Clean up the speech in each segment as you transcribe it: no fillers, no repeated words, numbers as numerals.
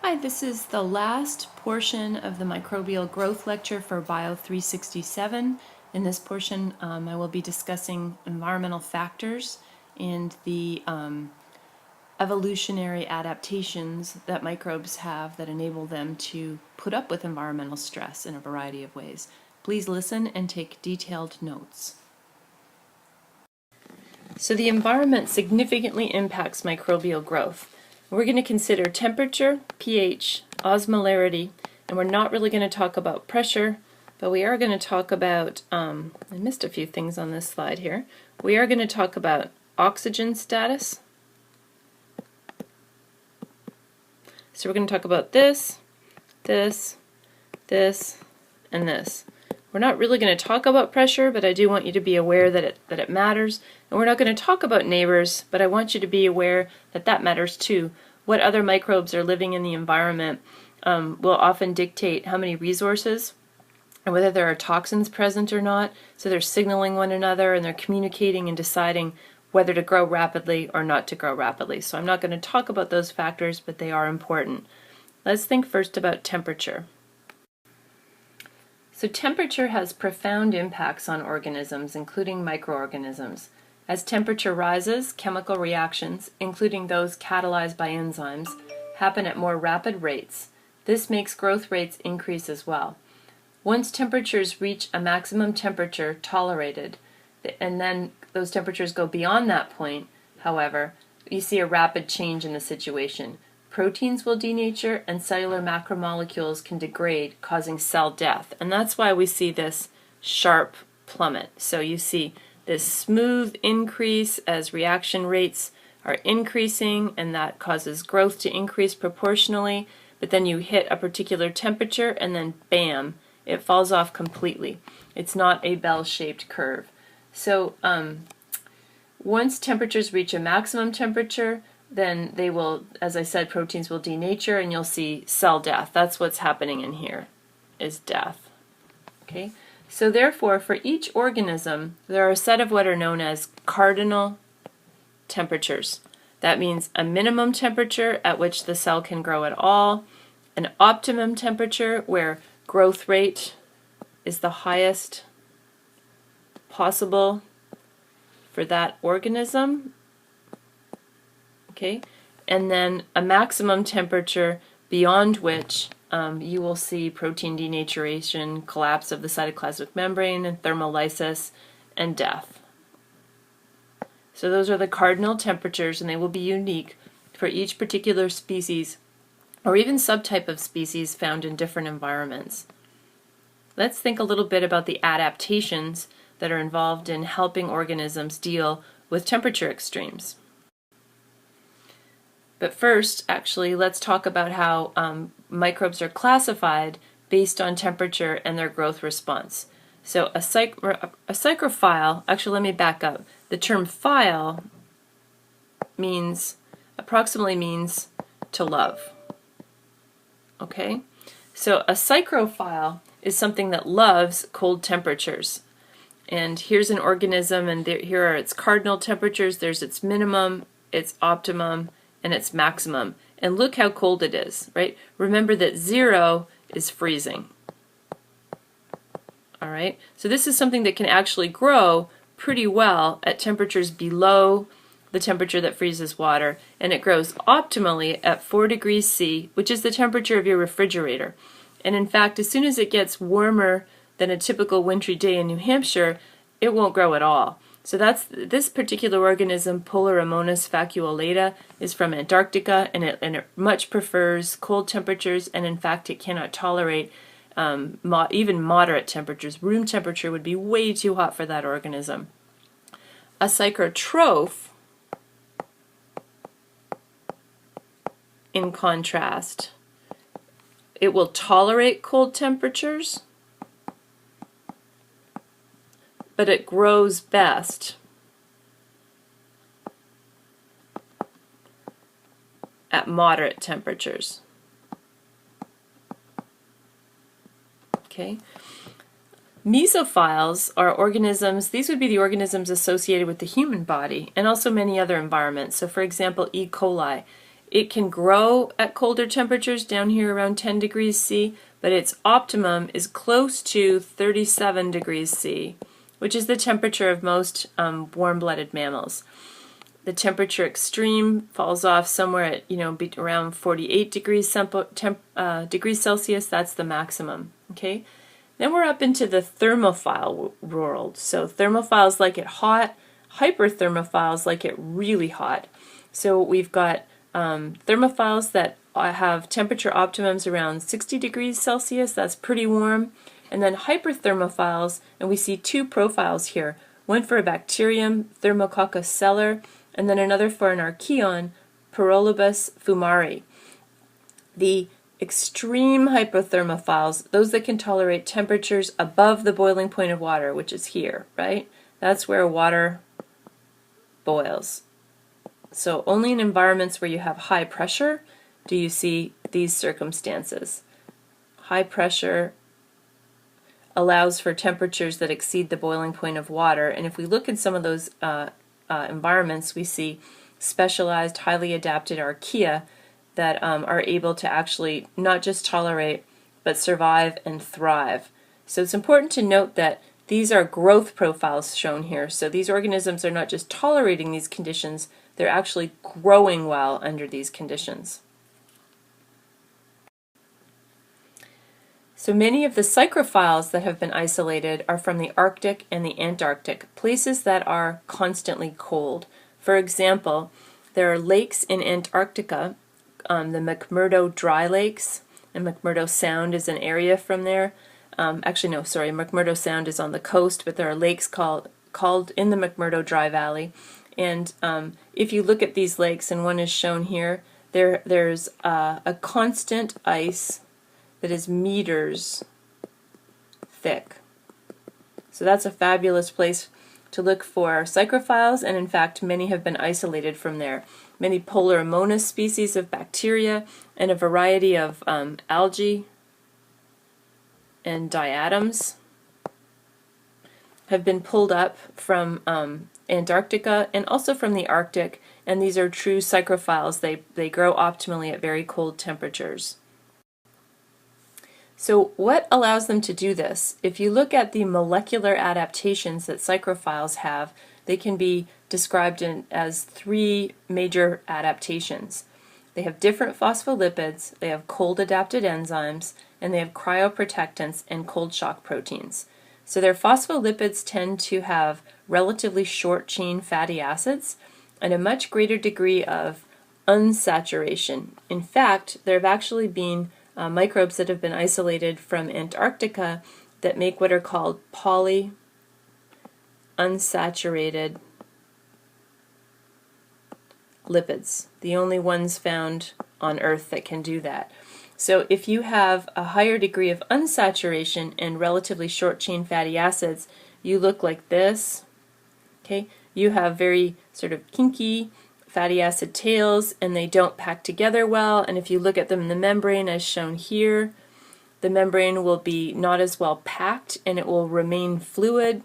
Hi, this is the last portion of the microbial growth lecture for Bio 367. In this portion, I will be discussing environmental factors and the evolutionary adaptations that microbes have that enable them to put up with environmental stress in a variety of ways. Please listen and take detailed notes. So the environment significantly impacts microbial growth. We're going to consider temperature, pH, osmolarity, and we're not really going to talk about pressure, but we are going to talk about, I missed a few things on this slide here. We are going to talk about oxygen status. So we're going to talk about this, this, this, and this. We're not really going to talk about pressure, but I do want you to be aware that it matters. And we're not going to talk about neighbors, but I want you to be aware that that matters too. What other microbes are living in the environment will often dictate how many resources and whether there are toxins present or not. So they're signaling one another and they're communicating and deciding whether to grow rapidly or not to grow rapidly. So I'm not going to talk about those factors, but they are important. Let's think first about temperature. So temperature has profound impacts on organisms, including microorganisms. As temperature rises, chemical reactions, including those catalyzed by enzymes, happen at more rapid rates. This makes growth rates increase as well. Once temperatures reach a maximum temperature tolerated, and then those temperatures go beyond that point, however, you see a rapid change in the situation. Proteins will denature and cellular macromolecules can degrade, causing cell death. And that's why we see this sharp plummet. So you see this smooth increase as reaction rates are increasing, and that causes growth to increase proportionally. But then you hit a particular temperature and then bam, it falls off completely. It's not a bell-shaped curve. So once temperatures reach a maximum temperature, then they will, as I said, proteins will denature and you'll see cell death. That's what's happening in here, is death. Okay? So therefore, for each organism, there are a set of what are known as cardinal temperatures. That means a minimum temperature at which the cell can grow at all, an optimum temperature where growth rate is the highest possible for that organism, okay, and then a maximum temperature beyond which you will see protein denaturation, collapse of the cytoplasmic membrane, and thermolysis, and death. So those are the cardinal temperatures, and they will be unique for each particular species or even subtype of species found in different environments. Let's think a little bit about the adaptations that are involved in helping organisms deal with temperature extremes. But first, actually, let's talk about how microbes are classified based on temperature and their growth response. So a psychrophile, actually let me back up. The term phile approximately means to love. Okay? So a psychrophile is something that loves cold temperatures. And here's an organism, and here are its cardinal temperatures. There's its minimum, its optimum, and its maximum. And look how cold it is, right? Remember that 0 is freezing. All right? So this is something that can actually grow pretty well at temperatures below the temperature that freezes water, and it grows optimally at 4 degrees C, which is the temperature of your refrigerator. And in fact, as soon as it gets warmer than a typical wintry day in New Hampshire, it won't grow at all. So this particular organism, Polaramonas vacuolata, is from Antarctica, and it much prefers cold temperatures, and in fact it cannot tolerate even moderate temperatures. Room temperature would be way too hot for that organism. A psychotroph, in contrast, it will tolerate cold temperatures, but it grows best at moderate temperatures. Okay. Mesophiles are organisms, these would be the organisms associated with the human body and also many other environments. So for example, E. coli It can grow at colder temperatures down here around 10 degrees C, but its optimum is close to 37 degrees C, which is the temperature of most warm-blooded mammals. The temperature extreme falls off somewhere at around 48 degrees Celsius. That's the maximum. Okay, then we're up into the thermophile world. So thermophiles like it hot, hyperthermophiles like it really hot. So we've got thermophiles that have temperature optimums around 60 degrees Celsius. That's pretty warm. And then hyperthermophiles, and we see two profiles here. One for a bacterium, Thermococcus celer, and then another for an archaeon, Pyrolobus fumari. The extreme hypothermophiles, those that can tolerate temperatures above the boiling point of water, which is here, right? That's where water boils. So only in environments where you have high pressure do you see these circumstances. High pressure allows for temperatures that exceed the boiling point of water, and if we look in some of those environments, we see specialized, highly adapted archaea that are able to actually not just tolerate, but survive and thrive. So it's important to note that these are growth profiles shown here. So these organisms are not just tolerating these conditions, they're actually growing well under these conditions. So many of the psychrophiles that have been isolated are from the Arctic and the Antarctic, places that are constantly cold. For example, there are lakes in Antarctica, the McMurdo Dry Lakes, and McMurdo Sound is an area from there. McMurdo Sound is on the coast, but there are lakes called in the McMurdo Dry Valley. And if you look at these lakes, and one is shown here, there's a constant ice that is meters thick. So that's a fabulous place to look for psychrophiles, and in fact many have been isolated from there. Many polar ammonis species of bacteria and a variety of algae and diatoms have been pulled up from Antarctica and also from the Arctic, and these are true psychrophiles. They grow optimally at very cold temperatures. So what allows them to do this? If you look at the molecular adaptations that psychrophiles have, they can be described as three major adaptations. They have different phospholipids, they have cold-adapted enzymes, and they have cryoprotectants and cold shock proteins. So their phospholipids tend to have relatively short-chain fatty acids and a much greater degree of unsaturation. In fact, there have actually been microbes that have been isolated from Antarctica that make what are called polyunsaturated lipids, the only ones found on Earth that can do that. So if you have a higher degree of unsaturation and relatively short-chain fatty acids, you look like this. Okay, you have very sort of kinky fatty acid tails, and they don't pack together well, and if you look at them in the membrane as shown here, the membrane will be not as well packed and it will remain fluid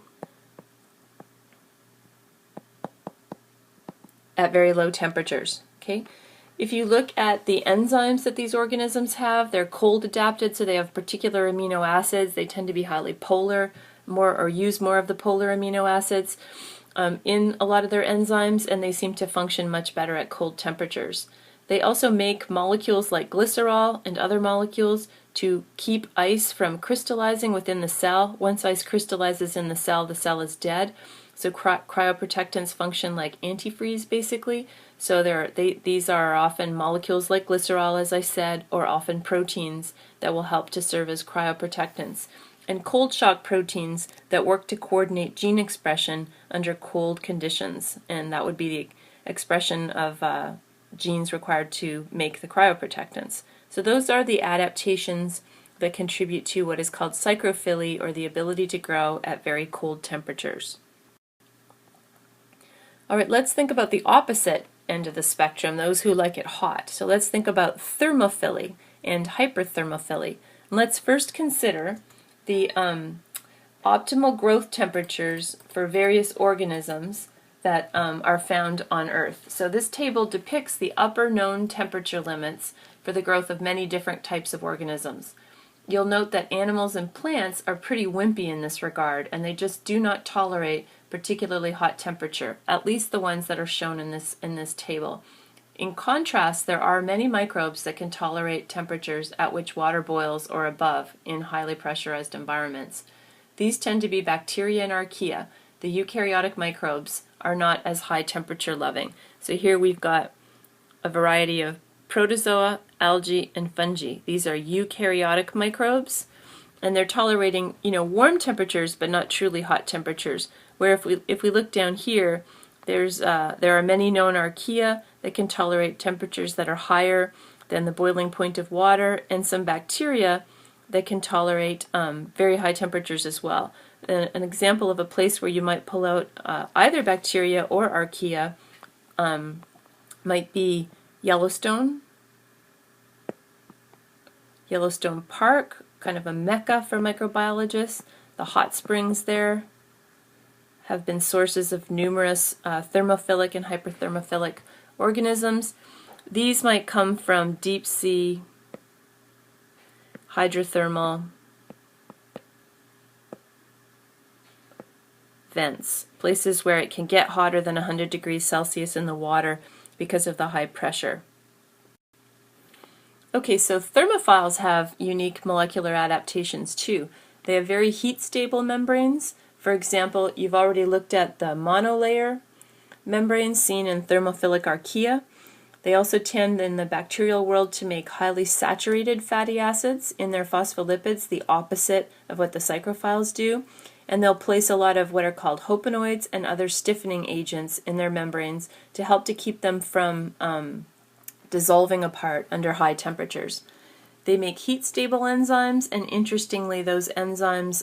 at very low temperatures. Okay, if you look at the enzymes that these organisms have, they're cold adapted, so they have particular amino acids. They tend to be highly polar, use more of the polar amino acids in a lot of their enzymes, and they seem to function much better at cold temperatures. They also make molecules like glycerol and other molecules to keep ice from crystallizing within the cell. Once ice crystallizes in the cell is dead. So cryoprotectants function like antifreeze basically. So these are often molecules like glycerol, as I said, or often proteins that will help to serve as cryoprotectants. And cold shock proteins that work to coordinate gene expression under cold conditions, and that would be the expression of genes required to make the cryoprotectants. So those are the adaptations that contribute to what is called psychrophily, or the ability to grow at very cold temperatures. All right, let's think about the opposite end of the spectrum, those who like it hot. So let's think about thermophily and hyperthermophily. Let's first consider the optimal growth temperatures for various organisms that are found on Earth. So this table depicts the upper known temperature limits for the growth of many different types of organisms. You'll note that animals and plants are pretty wimpy in this regard, and they just do not tolerate particularly hot temperature, at least the ones that are shown in this table. In contrast, there are many microbes that can tolerate temperatures at which water boils or above in highly pressurized environments. These tend to be bacteria and archaea. The eukaryotic microbes are not as high temperature loving. So here we've got a variety of protozoa, algae, and fungi. These are eukaryotic microbes, and they're tolerating, warm temperatures but not truly hot temperatures. Where if we look down here, there are many known archaea that can tolerate temperatures that are higher than the boiling point of water, and some bacteria that can tolerate very high temperatures as well. An example of a place where you might pull out either bacteria or archaea might be Yellowstone Park, kind of a mecca for microbiologists. The hot springs there have been sources of numerous thermophilic and hyperthermophilic organisms. These might come from deep sea hydrothermal vents, places where it can get hotter than 100 degrees Celsius in the water because of the high pressure. Okay, so thermophiles have unique molecular adaptations too. They have very heat-stable membranes. For example, you've already looked at the monolayer membranes seen in thermophilic archaea. They also tend in the bacterial world to make highly saturated fatty acids in their phospholipids, the opposite of what the psychrophiles do. And they'll place a lot of what are called hopanoids and other stiffening agents in their membranes to help to keep them from dissolving apart under high temperatures. They make heat-stable enzymes, and interestingly, those enzymes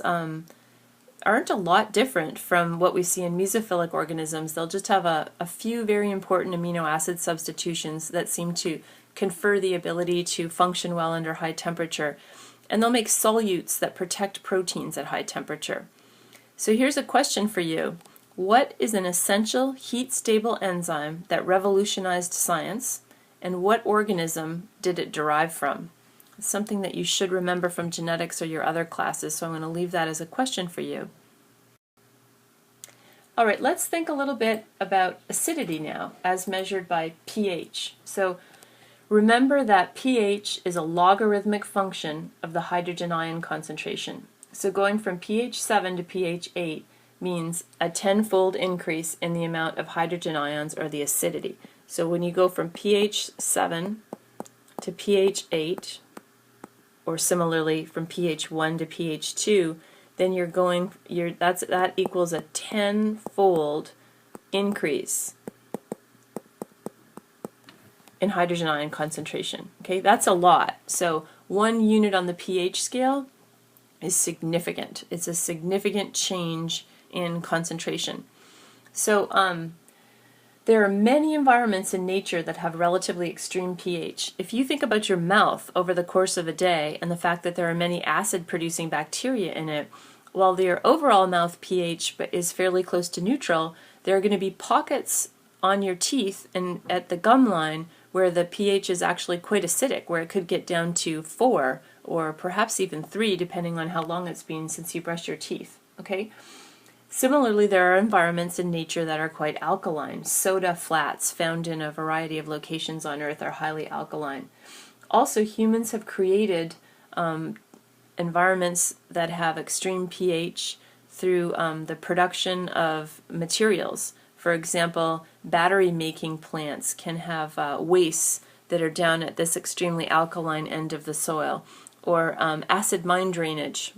aren't a lot different from what we see in mesophilic organisms. They'll just have a few very important amino acid substitutions that seem to confer the ability to function well under high temperature. And they'll make solutes that protect proteins at high temperature. So here's a question for you. What is an essential heat-stable enzyme that revolutionized science, and what organism did it derive from? It's something that you should remember from genetics or your other classes, so I'm going to leave that as a question for you. All right, let's think a little bit about acidity now, as measured by pH. So remember that pH is a logarithmic function of the hydrogen ion concentration. So going from pH 7 to pH 8 means a 10-fold increase in the amount of hydrogen ions, or the acidity. So when you go from pH 7 to pH 8, or similarly from pH 1 to pH 2, then that equals a 10-fold increase in hydrogen ion concentration. Okay, that's a lot. So 1 unit on the pH scale is significant. It's a significant change in concentration. So there are many environments in nature that have relatively extreme pH. If you think about your mouth over the course of a day and the fact that there are many acid-producing bacteria in it, while your overall mouth pH is fairly close to neutral, there are going to be pockets on your teeth and at the gum line where the pH is actually quite acidic, where it could get down to 4 or perhaps even 3, depending on how long it's been since you brushed your teeth. Okay? Similarly, there are environments in nature that are quite alkaline. Soda flats found in a variety of locations on Earth are highly alkaline. Also, humans have created environments that have extreme pH through the production of materials. For example, battery-making plants can have wastes that are down at this extremely alkaline end of the soil, or acid mine drainage,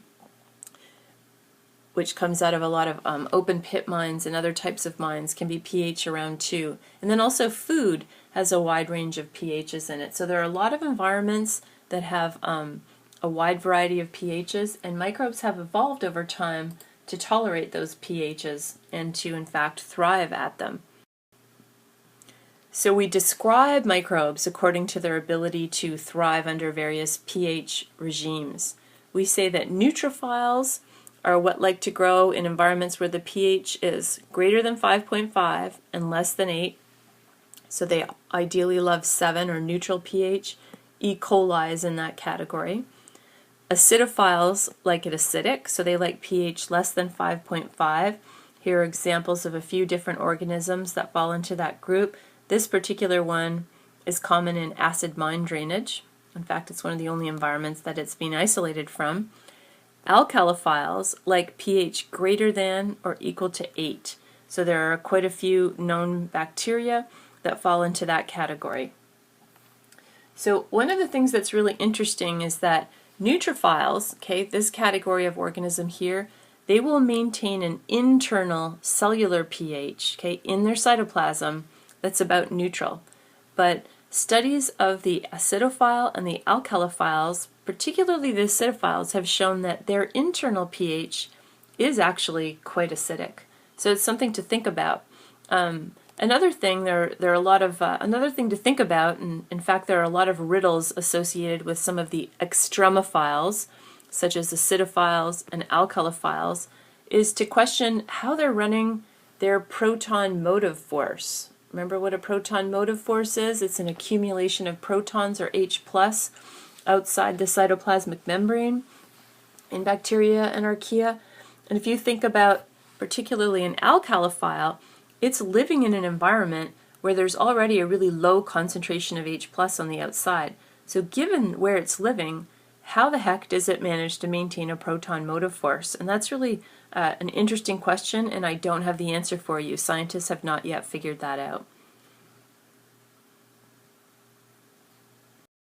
which comes out of a lot of open pit mines and other types of mines, can be pH around 2. And then also food has a wide range of pHs in it. So there are a lot of environments that have a wide variety of pHs, and microbes have evolved over time to tolerate those pHs and to in fact thrive at them. So we describe microbes according to their ability to thrive under various pH regimes. We say that neutrophiles are what like to grow in environments where the pH is greater than 5.5 and less than 8. So they ideally love 7 or neutral pH. E. coli is in that category. Acidophiles like it acidic, so they like pH less than 5.5. Here are examples of a few different organisms that fall into that group. This particular one is common in acid mine drainage. In fact, it's one of the only environments that it's been isolated from. Alkalophiles like pH greater than or equal to 8. So there are quite a few known bacteria that fall into that category. So one of the things that's really interesting is that neutrophiles, okay, this category of organism here, they will maintain an internal cellular pH, okay, in their cytoplasm that's about neutral. But studies of the acidophile and the alkalophiles, particularly the acidophiles, have shown that their internal pH is actually quite acidic. So it's something to think about. Another thing another thing to think about, and in fact there are a lot of riddles associated with some of the extremophiles, such as acidophiles and alkalophiles, is to question how they're running their proton motive force. Remember what a proton motive force is? It's an accumulation of protons, or H+, outside the cytoplasmic membrane in bacteria and archaea. And if you think about particularly an alkalophile, it's living in an environment where there's already a really low concentration of H+ on the outside. So given where it's living, how the heck does it manage to maintain a proton motive force? And that's really an interesting question, and I don't have the answer for you. Scientists have not yet figured that out.